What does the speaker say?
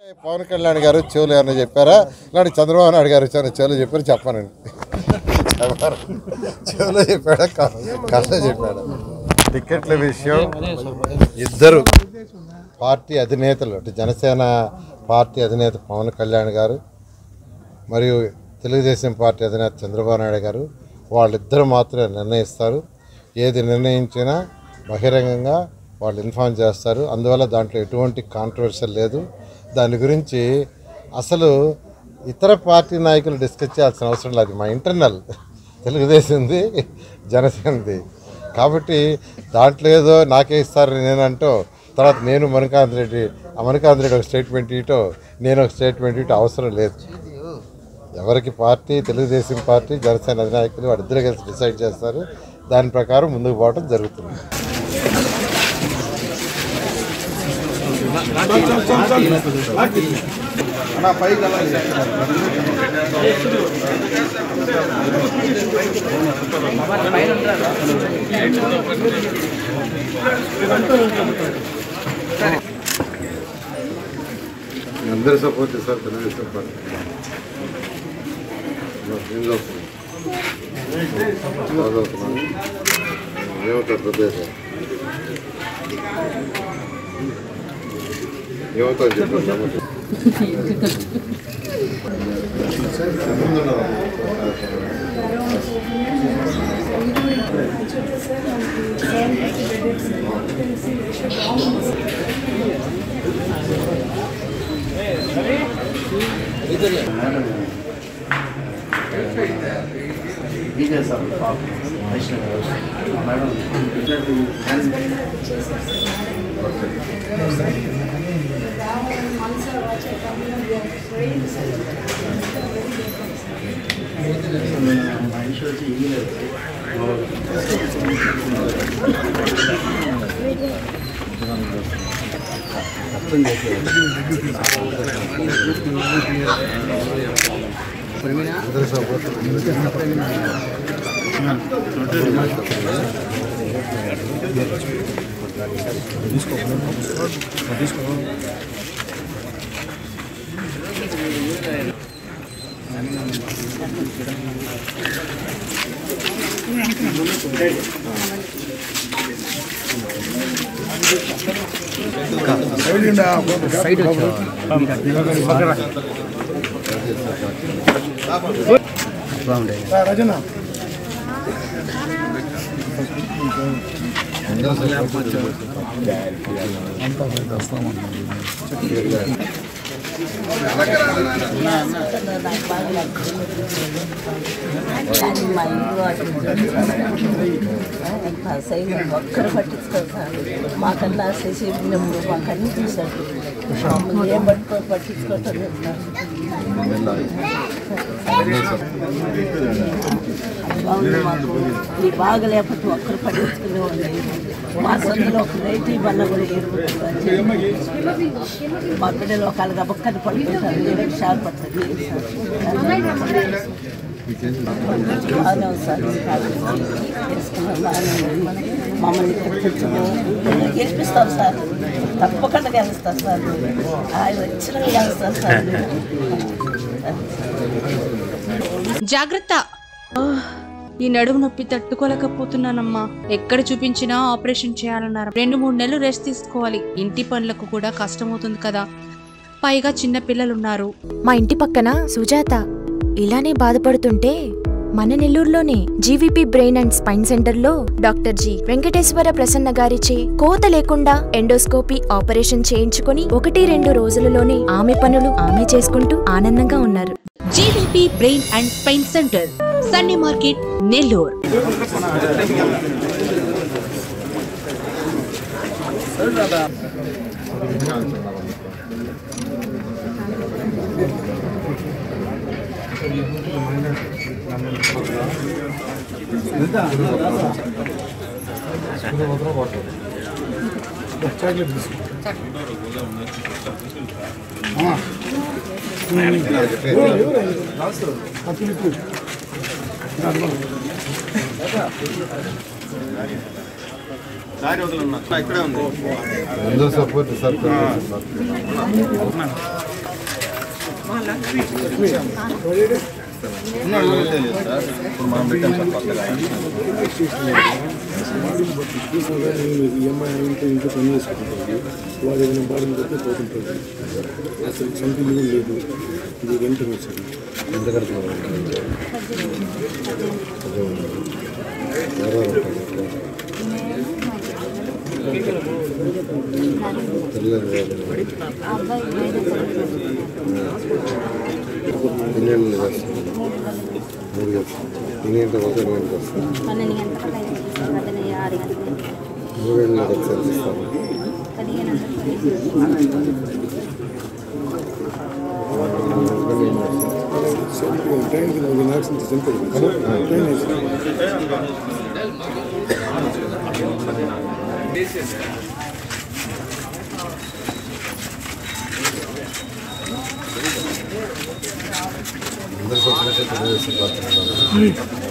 పవన్ కళ్యాణ్ గారు చెవులు ఏమన్నా చెప్పారా? ఇలాంటి చంద్రబాబు నాయుడు గారు చెవులు చెప్పారు చెప్పానండి. చెవులో చెప్పాడా కళ్ళలో చెప్పాడా? టికెట్ల విషయం ఇద్దరు పార్టీ అధినేతలు, అంటే జనసేన పార్టీ అధినేత పవన్ కళ్యాణ్ గారు మరియు తెలుగుదేశం పార్టీ అధినేత చంద్రబాబు నాయుడు గారు వాళ్ళిద్దరు మాత్రమే నిర్ణయిస్తారు. ఏది నిర్ణయించినా బహిరంగంగా వాళ్ళు ఇన్ఫార్మ్ చేస్తారు. అందువల్ల దాంట్లో ఎటువంటి కాంట్రవర్షియల్ లేదు. దాని గురించి అసలు ఇతర పార్టీ నాయకులు డిస్కస్ చేయాల్సిన అవసరం లేదు. మా ఇంటర్నల్ తెలుగుదేశంది జనసేనది కాబట్టి దాంట్లో ఏదో నాకే ఇస్తారని నేనంటూ తర్వాత నేను మణికాంత్ రెడ్డి ఒక స్టేట్మెంట్ ఇటో నేను ఒక స్టేట్మెంట్ ఇటో అవసరం లేదు. ఎవరికి పార్టీ తెలుగుదేశం పార్టీ జనసేన అధినాయకులు వాడిద్దరు కలిసి డిసైడ్ చేస్తారు. దాని ప్రకారం ముందుకు పోవడం జరుగుతుంది. అందరూ సపోర్ట్ చేస్తారు. తెలుగుదేశం పార్టీ ఏమవుతారు ప్రదేశం ఏమవుతుంది చెప్పండి. రజనా ఒక్కరు పట్టించుకోరు సార్. మాకన్నా చేసి మాకు అన్ని చూసారు. ఏం పట్టించుకోవటం ఈ బాగా లేకపోతే ఒక్కరు పట్టించుకునేవాళ్ళు. మా సొంతలో ఒక రైతు వల్ల కూడా మా బిడ్డలు ఒకళ్ళ గబక్కని పడుతుంటారు. ఏదో షార్ పడుతుంది బాగానే సార్. తెలుసుకున్నాం బాగానే మమ్మల్ని గెలిపిస్తాం సార్. తప్పకుండా గెలుస్తాం సార్. ఆయన వచ్చిన గెలుస్తాం సార్. జాగ్రత్త. ఈ నడుము నొప్పి తట్టుకోలేకపోతున్నానమ్మా. ఎక్కడ చూపించినా ఆపరేషన్ చేయాలన్నారు. 2-3 నెలలు రెస్ట్ తీసుకోవాలి. ఇంటి పనులకు కూడా కష్టమవుతుంది కదా, పైగా చిన్న పిల్లలున్నారు. మా ఇంటి పక్కన సుజాత ఇలానే బాధపడుతుంటే మన నెల్లూరులోనే GVP brain and spine centre లో డాక్టర్ జి వెంకటేశ్వర ప్రసన్న గారిచే కోత లేకుండా ఎండోస్కోపీ ఆపరేషన్ చేయించుకుని 1-2 రోజులలోనే ఆమె పనులు ఆమె చేసుకుంటూ ఆనందంగా ఉన్నారు. GVP brain and spine centre, Sunday market, Nellore. అందరూ సపోర్ట్ సార్. ఇంట్లో పని చేసుకుంటుంది వాడు ఏదైనా బాడీని కొట్టే పోతుంటుంది అసలు సంథింగ్ లేదు ఇది వెంటనే వచ్చాడు ట్రైన్కి నాకు చంపేది ట్రైన్ అందరికీ వచ్చినట్టు తెలుగుదేశం పార్టీ